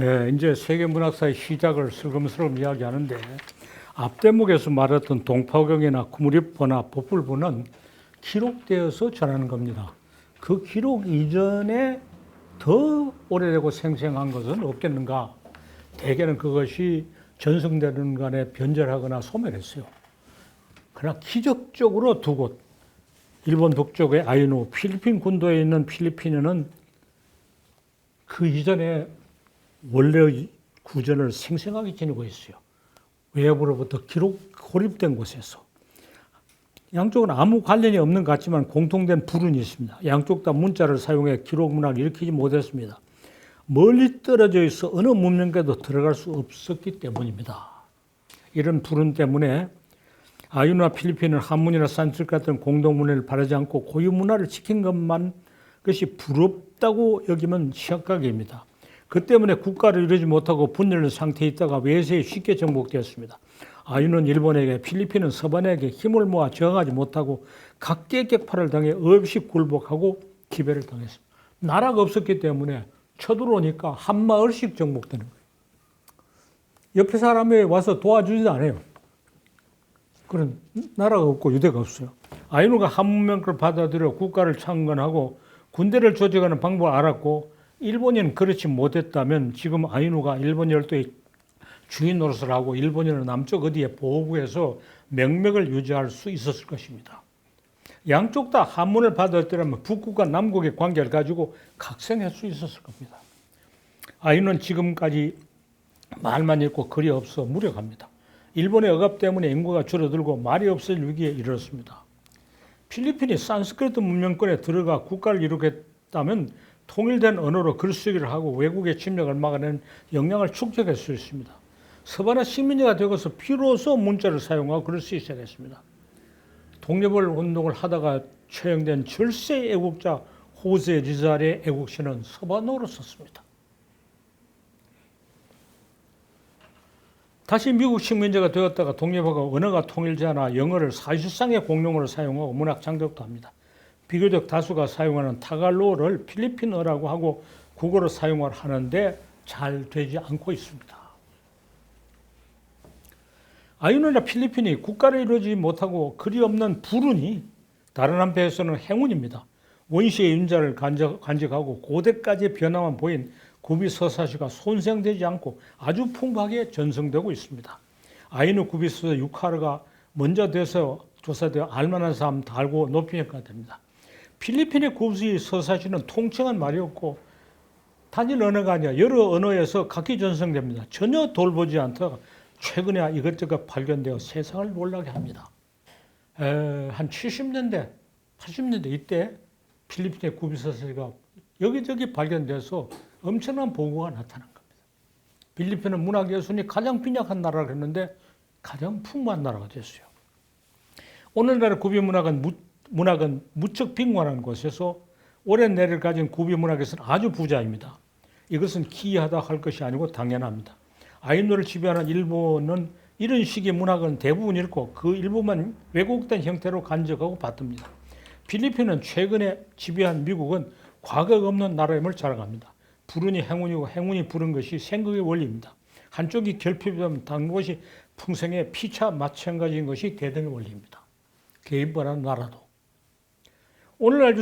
네, 이제 세계문학사의 시작을 슬금슬금 이야기하는데 앞대목에서 말했던 동파경이나 구무리포나 popul부는 기록되어서 전하는 겁니다. 그 기록 이전에 더 오래되고 생생한 것은 없겠는가? 대개는 그것이 전승되는 간에 변절하거나 소멸했어요. 그러나 기적적으로 두 곳, 일본 북쪽의 아이누, 필리핀 군도에 있는 필리핀에는 그 이전에 원래의 구전을 생생하게 지니고 있어요. 외부로부터 기록 고립된 곳에서. 양쪽은 아무 관련이 없는 것 같지만 공통된 불운이 있습니다. 양쪽 다 문자를 사용해 기록 문화를 일으키지 못했습니다. 멀리 떨어져 있어 어느 문명에도 들어갈 수 없었기 때문입니다. 이런 불운 때문에 아유나 필리핀은 한문이나 산스크리트 같은 공동문화를 바라지 않고 고유 문화를 지킨 것이 부럽다고 여기면 시각각입니다. 그 때문에 국가를 이루지 못하고 분열된 상태에 있다가 외세에 쉽게 정복되었습니다. 아유는 일본에게, 필리핀은 서반에게 힘을 모아 저항하지 못하고 각계 격파를 당해 없이 굴복하고 기배를 당했습니다. 나라가 없었기 때문에 쳐들어오니까 한 마을씩 정복되는 거예요. 옆에 사람이 와서 도와주지도 않아요. 그런 나라가 없고 유대가 없어요. 아이누가 한 문명을 받아들여 국가를 창건하고 군대를 조직하는 방법을 알았고 일본인은 그렇지 못했다면 지금 아이누가 일본 열도의 주인 노릇을 하고 일본인은 남쪽 어디에 보호구해서 명맥을 유지할 수 있었을 것입니다. 양쪽 다 한문을 받아들이면 북국과 남국의 관계를 가지고 각성할 수 있었을 겁니다. 아이누는 지금까지 말만 읽고 글이 없어 무력합니다. 일본의 억압 때문에 인구가 줄어들고 말이 없을 위기에 이르렀습니다. 필리핀이 산스크리트 문명권에 들어가 국가를 이루겠다면 통일된 언어로 글쓰기를 하고 외국의 침략을 막아내는 역량을 축적할 수 있습니다. 서반의 식민지가 되고서 비로소 문자를 사용하고 글을 쓰기 시작했습니다. 독립을 운동을 하다가 처형된 절세 애국자 호세 리잘의 애국시는 서반어로 썼습니다. 다시 미국 식민지가 되었다가 독립하고 언어가 통일되지 않아 영어를 사실상의 공용어로 사용하고 문학 창작도 합니다. 비교적 다수가 사용하는 타갈로를 필리핀어라고 하고 국어로 사용을 하는데 잘 되지 않고 있습니다. 아유누나 필리핀이 국가를 이루지 못하고 그리 없는 불운이 다른 한편에서는 행운입니다. 원시의 윤자를 간직하고 고대까지의 변화만 보인 구비서사시가 손상되지 않고 아주 풍부하게 전승되고 있습니다. 아이누 구비서사 6화가 먼저 돼서 조사되어 알만한 사람 다 알고 높이 평가됩니다. 필리핀의 구비서사시는 통칭한 말이 없고 단일 언어가 아니라 여러 언어에서 각기 전승됩니다. 전혀 돌보지 않다가 최근에 이것저것 발견되어 세상을 놀라게 합니다. 한 70년대, 80년대 이때 필리핀의 구비서사시가 여기저기 발견돼서 엄청난 보고가 나타난 겁니다. 필리핀은 문화예술이 가장 빈약한 나라를 했는데 가장 풍부한 나라가 됐어요. 오늘날의 구비문학은 무척 빈곤한 곳에서 오랜 내를 가진 구비문학에서는 아주 부자입니다. 이것은 기이하다 할 것이 아니고 당연합니다. 아이누를 지배하는 일본은 이런 식의 문학은 대부분 읽고 그 일부만 왜곡된 형태로 간직하고 받듭니다. 필리핀은 최근에 지배한 미국은 과거가 없는 나라임을 자랑합니다. 불운이 행운이고 행운이 불운 것이 생극의 원리입니다. 한쪽이 결핍되면 다른 곳이 풍성해 피차 마찬가지인 것이 대등의 원리입니다. 개인보다는 나라도. 오늘날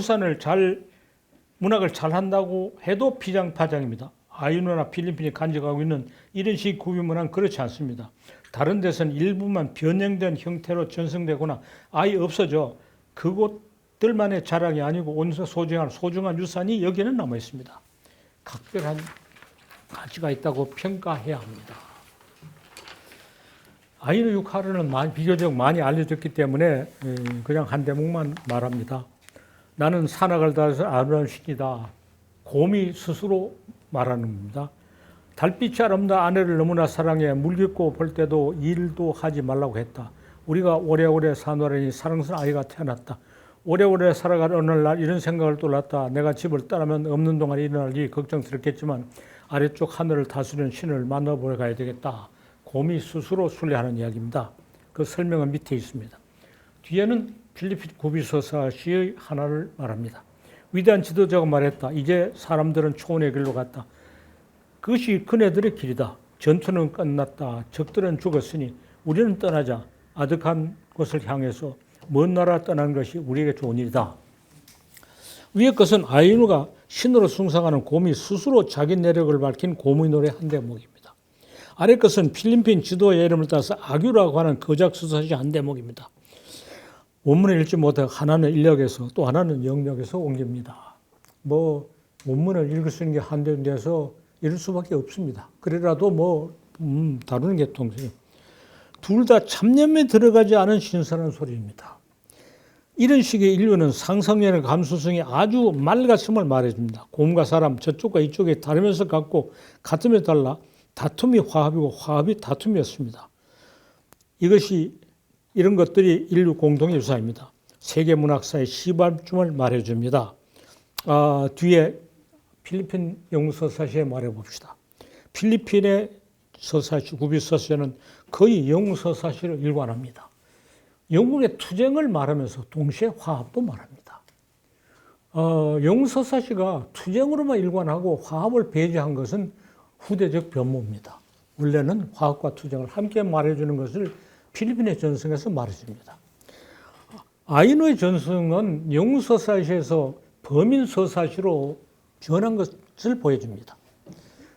문학을 잘한다고 해도 피장파장입니다. 아이누나 필리핀이 간직하고 있는 이런 식 구비문화는 그렇지 않습니다. 다른 데서는 일부만 변형된 형태로 전승되거나 아예 없어져 그곳들만의 자랑이 아니고 온서 소중한 유산이 여기는 남아 있습니다. 각별한 가치가 있다고 평가해야 합니다. 아이누 6화는 비교적 많이 알려졌기 때문에 그냥 한 대목만 말합니다. 나는 산악을 다해서 아름다운 신이다. 곰이 스스로 말하는 겁니다. 달빛이 아름다운 아내를 너무나 사랑해 물깃고 볼 때도 일도 하지 말라고 했다. 우리가 오래오래 사노라니 사랑스러운 아이가 태어났다. 오래오래 살아갈 어느 날 이런 생각을 떠올랐다. 내가 집을 떠나면 없는 동안 일어날 일이 걱정스럽겠지만 아래쪽 하늘을 다스리는 신을 만나보러 가야 되겠다. 곰이 스스로 순례하는 이야기입니다. 그 설명은 밑에 있습니다. 뒤에는 필리핀 구비서사시의 하나를 말합니다. 위대한 지도자가 말했다. 이제 사람들은 초원의 길로 갔다. 그것이 그네들의 길이다. 전투는 끝났다. 적들은 죽었으니 우리는 떠나자. 아득한 곳을 향해서 먼 나라 떠나는 것이 우리에게 좋은 일이다. 위의 것은 아이누가 신으로 숭상하는 곰이 스스로 자기 내력을 밝힌 곰의 노래 한 대목입니다. 아래 것은 필리핀 지도의 이름을 따서 아규라고 하는 거작서사시 한 대목입니다. 원문을 읽지 못하고 하나는 인력에서 또 하나는 영역에서 옮깁니다. 원문을 읽을 수 있는 게 한대인데서 이럴 수밖에 없습니다. 그래라도 다루는 게 통째요. 둘 다 참념에 들어가지 않은 신선한 소리입니다. 이런 식의 인류는 상상력의 감수성이 아주 맑았음을 말해줍니다. 곰과 사람, 저쪽과 이쪽이 다르면서 같으며 달라 다툼이 화합이고 화합이 다툼이었습니다. 이런 것들이 인류 공동의 유사입니다. 세계문학사의 시발점을 말해줍니다. 뒤에 필리핀 영웅서사시에 말해봅시다. 필리핀의 서사시, 구비서사시는 거의 영웅서사시를 일관합니다. 영국의 투쟁을 말하면서 동시에 화합도 말합니다. 영웅서사시가 투쟁으로만 일관하고 화합을 배제한 것은 후대적 변모입니다. 원래는 화합과 투쟁을 함께 말해주는 것을 필리핀의 전승에서 말해줍니다. 아이누의 전승은 영웅서사시에서 범인서사시로 변한 것을 보여줍니다.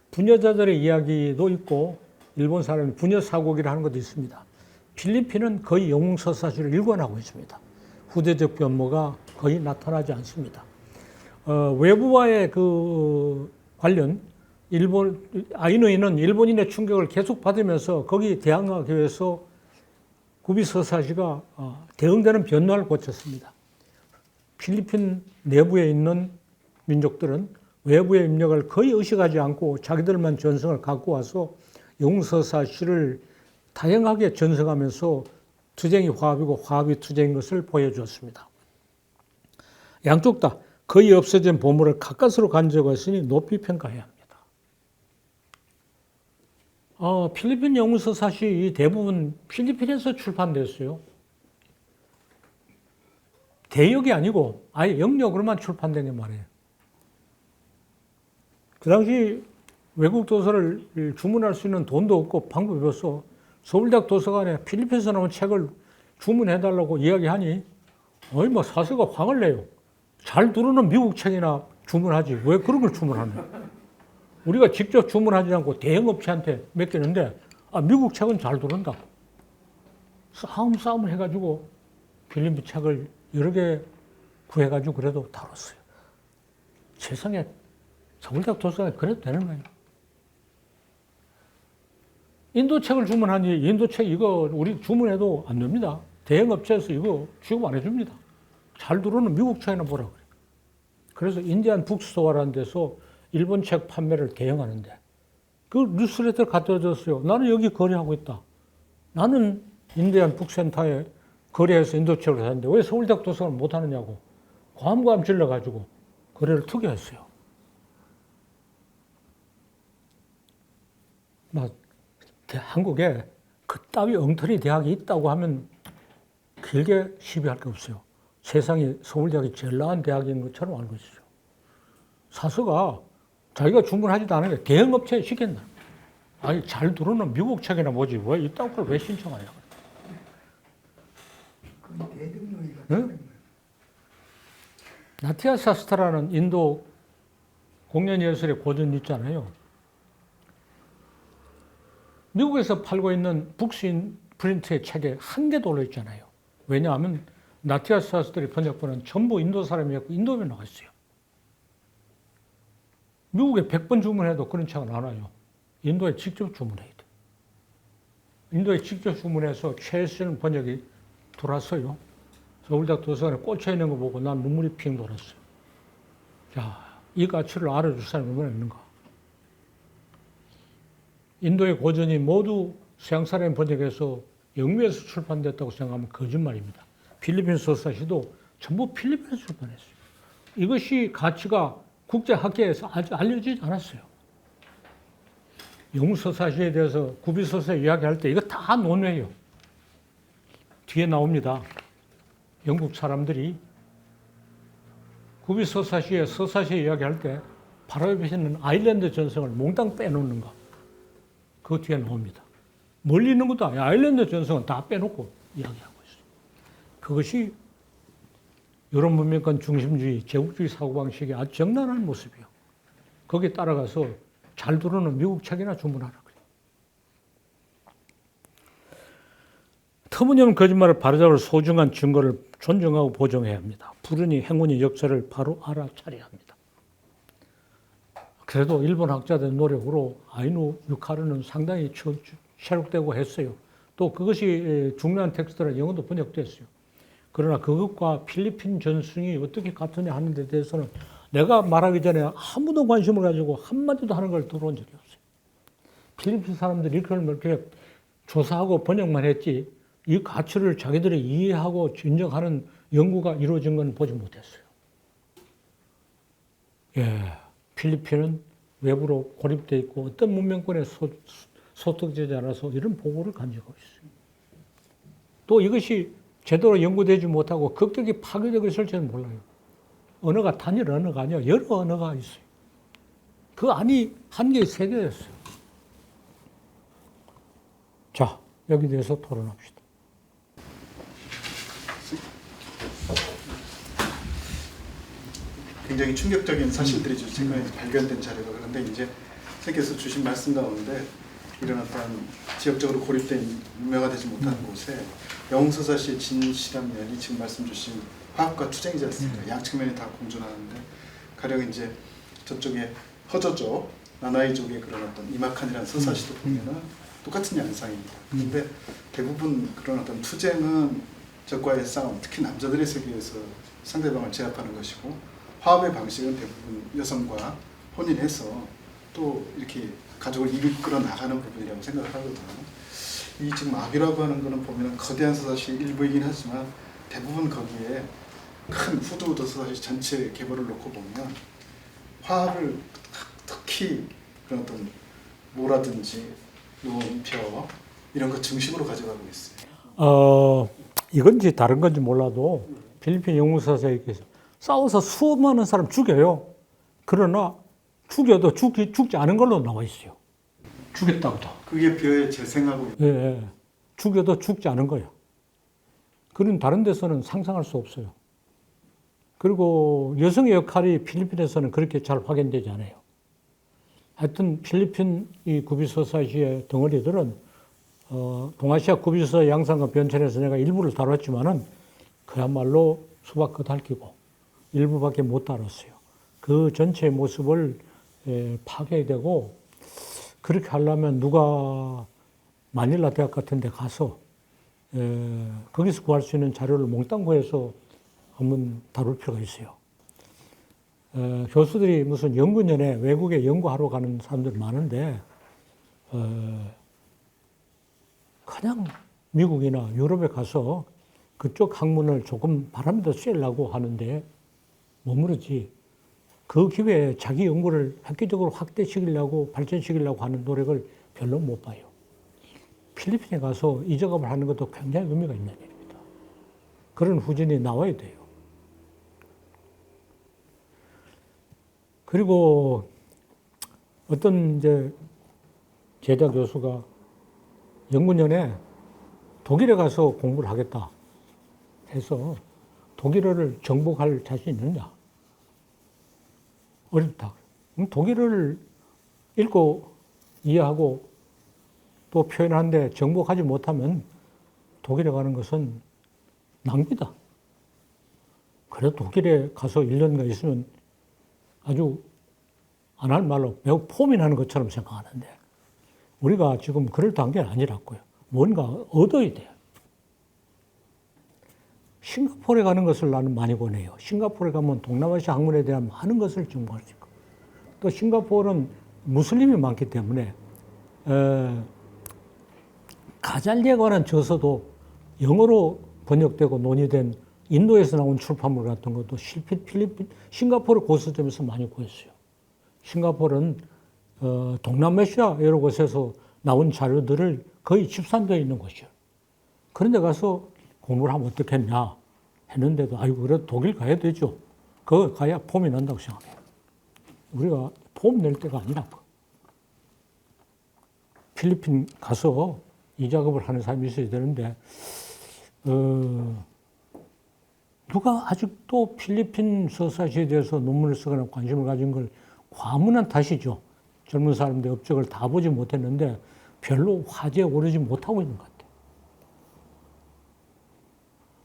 부녀자들의 이야기도 있고 일본 사람이 부녀사곡이라 하는 것도 있습니다. 필리핀은 거의 영웅서사시를 일관하고 있습니다. 후대적 변모가 거의 나타나지 않습니다. 외부와의 관련 아이누이는 일본인의 충격을 계속 받으면서 거기에 대항하기 위해서 구비서사시가 대응되는 변화를 고쳤습니다. 필리핀 내부에 있는 민족들은 외부의 입력을 거의 의식하지 않고 자기들만 전승을 갖고 와서 영웅서사시를 다양하게 전승하면서 투쟁이 화합이고 화합이 투쟁인 것을 보여주었습니다. 양쪽 다 거의 없어진 보물을 가까스로 간직했으니 높이 평가해야 합니다. 필리핀 영웅서사시 대부분 필리핀에서 출판됐어요. 대역이 아니고 아예 영역으로만 출판된 게 말이에요. 그 당시 외국 도서를 주문할 수 있는 돈도 없고 방법이 없어 서울대학 도서관에 필리핀에서 나온 책을 주문해달라고 이야기하니 사서가 화를 내요. 잘 두르는 미국 책이나 주문하지 왜 그런 걸 주문하냐. 우리가 직접 주문하지 않고 대형업체한테 맡기는데 미국 책은 잘 두른다고. 싸움을 해가지고 필리핀 책을 여러 개 구해가지고 그래도 다뤘어요. 세상에 서울대학 도서관에 그래도 되는 거예요. 인도 책을 주문하니 인도 책 이거 우리 주문해도 안 됩니다. 대형업체에서 이거 취급 안 해줍니다. 잘 두르는 미국 책이나 보라 그래요. 그래서 인디안 북스토어라는 데서 일본 책 판매를 대행하는데 그 뉴스레터를 갖다 줬어요. 나는 여기 거래하고 있다. 나는 인디안 북센터에 거래해서 인도 책을 샀는데 왜 서울대학 도서관을 못 하느냐고 괌 질러가지고 거래를 투기했어요. 한국에 그따위 엉터리 대학이 있다고 하면 길게 시비할 게 없어요. 세상에 서울대학이 제일 나은 대학인 것처럼 알고 있어요. 사서가 자기가 주문하지도 않은 대형업체에 시켰나. 잘 두르는 미국 책이나 뭐지. 왜 이딴 걸 왜 신청하냐고. 그건 대등록이 응? 나티아 사스트라는 인도 공연예술의 고전 있잖아요. 미국에서 팔고 있는 북스인 프린트의 책에 한 개도 올라있잖아요. 왜냐하면 나티아 사스트의 번역본은 전부 인도 사람이었고 인도에 나와 있어요. 미국에 100번 주문해도 그런 책은 안 와요. 인도에 직접 주문해야 돼. 인도에 직접 주문해서 최신 번역이 돌았어요. 서울대학 도서관에 꽂혀 있는 거 보고 난 눈물이 핑 돌았어요. 자, 이 가치를 알아줄 사람이 얼마나 있는가. 인도의 고전이 모두 서양 사람이 번역해서 영미에서 출판됐다고 생각하면 거짓말입니다. 필리핀 서사시도 전부 필리핀에서 출판했어요. 이것이 가치가 국제학계에서 아직 알려지지 않았어요. 영웅서사시에 대해서 구비서사 이야기할 때 이거 다 논외예요. 뒤에 나옵니다. 영국 사람들이 구비서사시에 서사시 이야기할 때 바로 옆에 있는 아일랜드 전성을 몽땅 빼놓는 거. 그 뒤에 나옵니다. 멀리 있는 것도 아니야. 아일랜드 전성은 다 빼놓고 이야기하고 있어요. 그것이 유럽 문명권 중심주의, 제국주의 사고방식의 아주 정난한 모습이에요. 거기에 따라가서 잘 들어오는 미국 책이나 주문하라. 터무니없는 거짓말을 바로잡을 소중한 증거를 존중하고 보정해야 합니다. 불운이 행운이 역사를 바로 알아차려야 합니다. 그래도 일본 학자들의 노력으로 아이누 유카르는 상당히 체록되고 했어요. 또 그것이 중요한 텍스트라 영어도 번역됐어요. 그러나 그것과 필리핀 전승이 어떻게 같으냐 하는 데 대해서는 내가 말하기 전에 아무도 관심을 가지고 한마디도 하는 걸 들어온 적이 없어요. 필리핀 사람들이 이렇게 조사하고 번역만 했지 이 가치를 자기들이 이해하고 인정하는 연구가 이루어진 건 보지 못했어요. 예, 필리핀은 외부로 고립되어 있고 어떤 문명권에 소속되지 않아서 이런 보고를 간직하고 있어요. 또 이것이 제대로 연구되지 못하고 급격히 파괴되고 있을지는 몰라요. 언어가 단일 언어가 아니라 여러 언어가 있어요. 그 안이 한 개의 세계였어요. 자, 여기 대해서 토론합시다. 굉장히 충격적인 사실들이 최근에 발견된 자료가 그런데 이제 선생님께서 주신 말씀 가운데 이런 어떤 지역적으로 고립된 유명화 되지 못한 곳에 영웅서사시의 진실한 면이 지금 말씀 주신 화합과 투쟁이지 않습니까? 양측면이 다 공존하는데 가령 이제 저쪽에 허저족, 나나이족의 그런 어떤 이마칸이라는 서사시도 보면은 똑같은 양상입니다. 그런데 대부분 그런 어떤 투쟁은 적과의 싸움, 특히 남자들의 세계에서 상대방을 제압하는 것이고 화합의 방식은 대부분 여성과 혼인해서 또 이렇게 가족을 이끌어 나가는 부분이라고 생각을 하거든요. 이 지금 압이라고 하는 거는 보면 거대한 서사시 일부이긴 하지만 대부분 거기에 큰 후드우드 서사시 전체 계보를 놓고 보면 화합을 특히 그런 어떤 뭐라든지 논표 이런 거 중심으로 가져가고 있어요. 이건지 다른 건지 몰라도 필리핀 영웅서사에서 싸워서 수많은 사람 죽여요. 그러나 죽여도 죽지 않은 걸로 나와 있어요. 죽였다고도. 그게 벼에 재생하고 예, 예. 죽여도 죽지 않은 거예요. 그런 다른 데서는 상상할 수 없어요. 그리고 여성의 역할이 필리핀에서는 그렇게 잘 확인되지 않아요. 하여튼 필리핀 이 구비소사시의 덩어리들은 동아시아 구비소사 양상과 변천에서 내가 일부를 다뤘지만은 그야말로 수박 겉핥기고 일부밖에 못 다뤘어요. 그 전체의 모습을 파괴되고 그렇게 하려면 누가 마닐라 대학 같은 데 가서 거기서 구할 수 있는 자료를 몽땅 구해서 한번 다룰 필요가 있어요. 교수들이 무슨 연구년에 외국에 연구하러 가는 사람들 많은데 그냥 미국이나 유럽에 가서 그쪽 학문을 조금 바람에 더 쐬려고 하는데 머무르지 그 기회에 자기 연구를 획기적으로 확대시키려고 발전시키려고 하는 노력을 별로 못 봐요. 필리핀에 가서 이 작업을 하는 것도 굉장히 의미가 있는 일입니다. 그런 후진이 나와야 돼요. 그리고 어떤 이제 제자 교수가 연구년에 독일에 가서 공부를 하겠다 해서 독일어를 정복할 자신 있느냐? 어렵다. 그럼 독일어를 읽고 이해하고 또 표현하는데 정복하지 못하면 독일에 가는 것은 낭비다. 그래도 독일에 가서 1년간 있으면 아주 안 할 말로 매우 포민하는 것처럼 생각하는데 우리가 지금 그럴 단계는 아니라고요. 뭔가 얻어야 돼요. 싱가포르에 가는 것을 나는 많이 권해요. 싱가포르에 가면 동남아시아 학문에 대한 많은 것을 정보할 수 있고 또 싱가포르는 무슬림이 많기 때문에 가잘리에 관한 저서도 영어로 번역되고 논의된 인도에서 나온 출판물 같은 것도 필리핀, 싱가포르 고서점에서 많이 구했어요. 싱가포르는 동남아시아 여러 곳에서 나온 자료들을 거의 집산되어 있는 곳이에요. 그런데 가서 공부를 하면 어떻겠냐 했는데도 아이고 그래도 독일 가야 되죠. 거기 가야 폼이 난다고 생각해요. 우리가 보험 낼 때가 아니라고. 필리핀 가서 이 작업을 하는 사람이 있어야 되는데 누가 아직도 필리핀 서사시에 대해서 논문을 쓰거나 관심을 가진 걸 과문한 탓이죠. 젊은 사람들 업적을 다 보지 못했는데 별로 화제에 오르지 못하고 있는 것 같아요.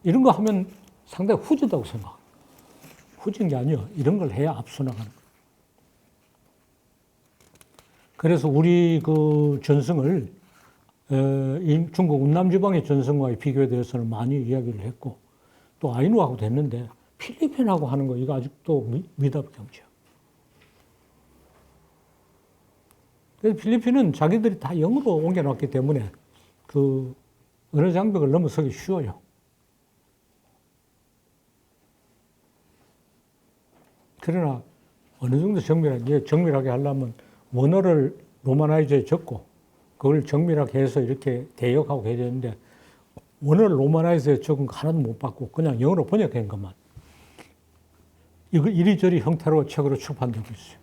이런 거 하면 상당히 후지다고 생각해요. 후진 게 아니에요. 이런 걸 해야 앞서 나가는 거예요. 그래서 우리 그 전승을 중국 운남지방의 전승과 비교에 대해서는 많이 이야기를 했고 또 아이누하고도 했는데 필리핀하고 하는 거 이거 아직도 미답경지예요. 그래서 필리핀은 자기들이 다 영으로 옮겨놨기 때문에 그 언어 장벽을 넘어서기 쉬워요. 그러나 어느 정도 정밀하게 하려면 원어를 로마나이즈에 적고 그걸 정밀하게 해서 이렇게 대역하고 해야 되는데 원어를 로마나이즈에 적은 거 하나도 못 받고 그냥 영어로 번역한 것만. 이거 이리저리 형태로 책으로 출판되고 있어요.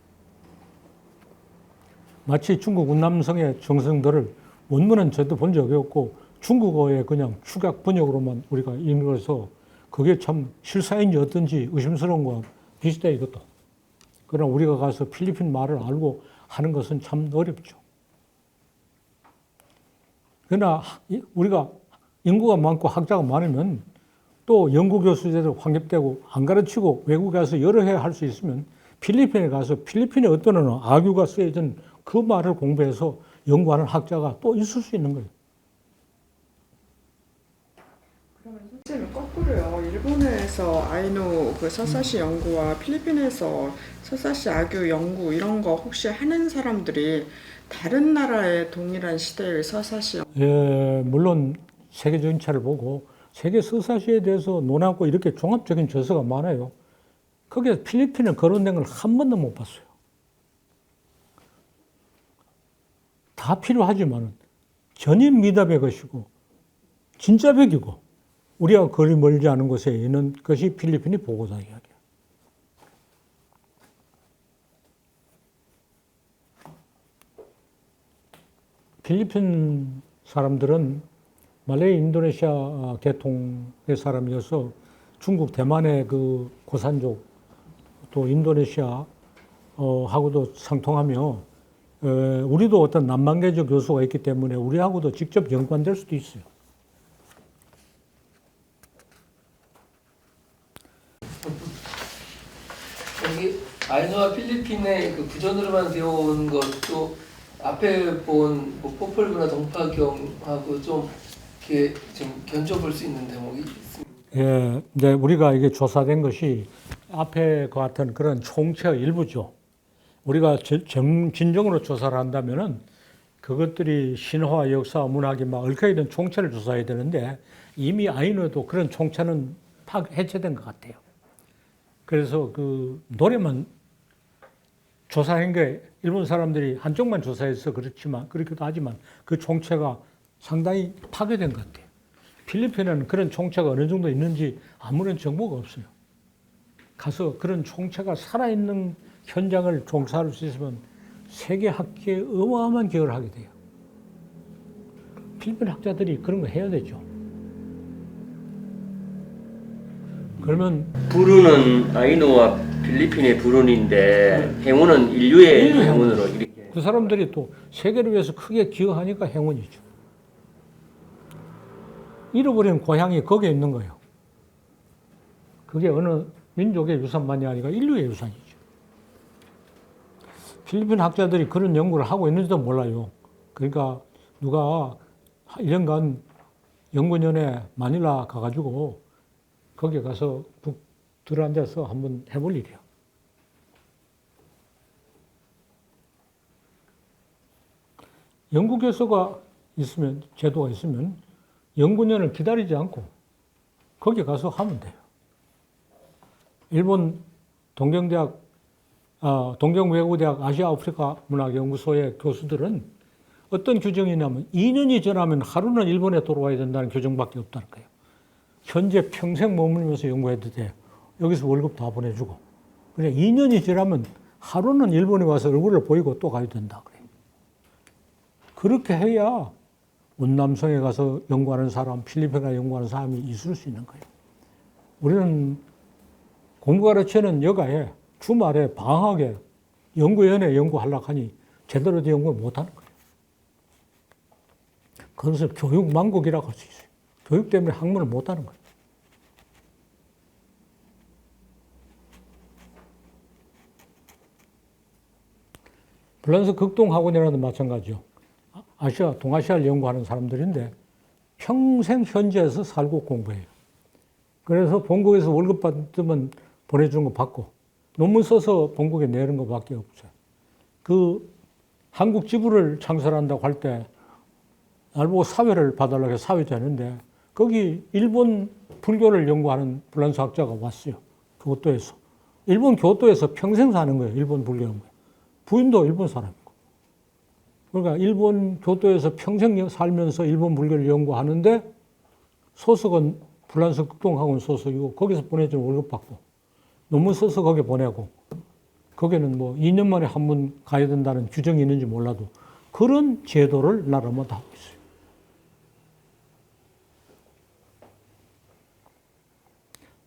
마치 중국 운남성의 정성들을 원문은 저도 본 적이 없고 중국어에 그냥 축약 번역으로만 우리가 읽어서 그게 참 실사인지 어떤지 의심스러운 거와 비슷해 이것도. 그러나 우리가 가서 필리핀 말을 알고 하는 것은 참 어렵죠. 그러나 우리가 인구가 많고 학자가 많으면 또 연구교수 제대로 확립되고 안 가르치고 외국에 가서 여러 해 할 수 있으면 필리핀에 가서 필리핀의 어떤 언어, 아규가 쓰여진 그 말을 공부해서 연구하는 학자가 또 있을 수 있는 거예요. 그러면 선생님 거꾸로요. 일본에서 아이누 그 서사시 연구와 필리핀에서 서사시 아규 연구 이런 거 혹시 하는 사람들이 다른 나라의 동일한 시대의 서사시 연구 물론 세계적인 차를 보고 세계 서사시에 대해서 논하고 이렇게 종합적인 저서가 많아요. 거기에 필리핀에 거론된 걸 한 번도 못 봤어요. 다 필요하지만 전인 미답의 것이고 진짜 백이고 우리가 거리 멀지 않은 곳에 있는 것이 필리핀이 보고자 이야기예요. 필리핀 사람들은 말레이 인도네시아 계통의 사람이어서 중국 대만의 그 고산족 또 인도네시아 하고도 상통하며 우리도 어떤 남만계적 요소가 있기 때문에 우리하고도 직접 연관될 수도 있어요. 여기 아이누와 필리핀의 그 구전으로만 배워온 것도 앞에 본 뭐 포폴부나 동파경하고 좀 이렇게 좀 견줘볼 수 있는 대목이 있습니다. 예, 이제 우리가 이게 조사된 것이 앞에 그 같은 그런 총체의 일부죠. 우리가 진정으로 조사를 한다면은 그것들이 신화, 역사, 문학이 막 얽혀 있는 총체를 조사해야 되는데 이미 아이누에도 그런 총체는 해체된 것 같아요. 그래서 그 노래만 조사한 게 일본 사람들이 한쪽만 조사해서 그렇지만 그렇기도 하지만 그 총체가 상당히 파괴된 것 같아요. 필리핀에는 그런 총체가 어느 정도 있는지 아무런 정보가 없어요. 가서 그런 총체가 살아있는 현장을 종사할 수 있으면 세계 학계에 어마어마한 기여를 하게 돼요. 필리핀 학자들이 그런 거 해야 되죠. 그러면 부르는 아이누와 필리핀의 부르는데 행운은 인류의 인류의 행운으로 이렇게 그 사람들이 또 세계를 위해서 크게 기여하니까 행운이죠. 잃어버린 고향이 거기에 있는 거예요. 그게 어느 민족의 유산만이 아니라 인류의 유산이죠. 필리핀 학자들이 그런 연구를 하고 있는지도 몰라요. 그러니까 누가 1년간 연구년에 마닐라 가가지고 거기에 가서 북 들어앉아서 한번 해볼 일이야. 연구 교수가 있으면, 제도가 있으면 연구년을 기다리지 않고 거기 가서 하면 돼요. 일본 동경외국대학 아시아 아프리카 문학연구소의 교수들은 어떤 규정이냐면 2년이 지나면 하루는 일본에 돌아와야 된다는 규정밖에 없다는 거예요. 현재 평생 머물면서 연구해도 돼요. 여기서 월급 다 보내주고. 그냥 2년이 지나면 하루는 일본에 와서 얼굴을 보이고 또 가야 된다 그래요. 그렇게 해야 운남성에 가서 연구하는 사람, 필리핀에 가서 연구하는 사람이 있을 수 있는 거예요. 우리는 공부 가르치는 여가에 주말에 방학에 연구위원회 연구하려고 하니 제대로 된 연구 못하는 거예요. 그것을 교육망국이라고 할 수 있어요. 교육 때문에 학문을 못하는 거예요. 프랑스 극동학원이라도 마찬가지죠. 아시아, 동아시아를 연구하는 사람들인데 평생 현지에서 살고 공부해요. 그래서 본국에서 월급 받으면 보내주는 거 받고 논문 써서 본국에 내는 것밖에 없어요. 그 한국 지부를 창설한다고 할 때 나보고 사회를 봐달라고 해서 사회자 했는데 거기 일본 불교를 연구하는 프랑스 학자가 왔어요. 교토에서. 일본 교토에서 평생 사는 거예요. 일본 불교 연구에. 부인도 일본 사람이고. 그러니까 일본 교토에서 평생 살면서 일본 불교를 연구하는데 소속은 프랑스 극동학원 소속이고 거기서 보내주는 월급 받고 논문 써서 거기 보내고 거기는 뭐 2년 만에 한 번 가야 된다는 규정이 있는지 몰라도 그런 제도를 나라마다 하고 있어요.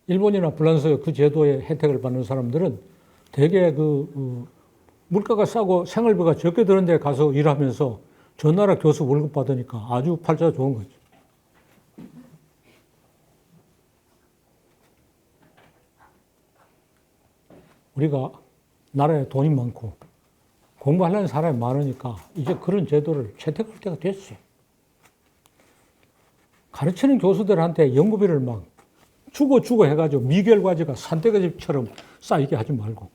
일본이나 프랑스 그 제도의 혜택을 받는 사람들은 대개 물가가 싸고 생활비가 적게 드는 데 가서 일하면서 저 나라 교수 월급 받으니까 아주 팔자 좋은 거죠. 우리가 나라에 돈이 많고 공부하려는 사람이 많으니까 이제 그런 제도를 채택할 때가 됐어요. 가르치는 교수들한테 연구비를 막 주고 해가지고 미결과제가 산대가집처럼 쌓이게 하지 말고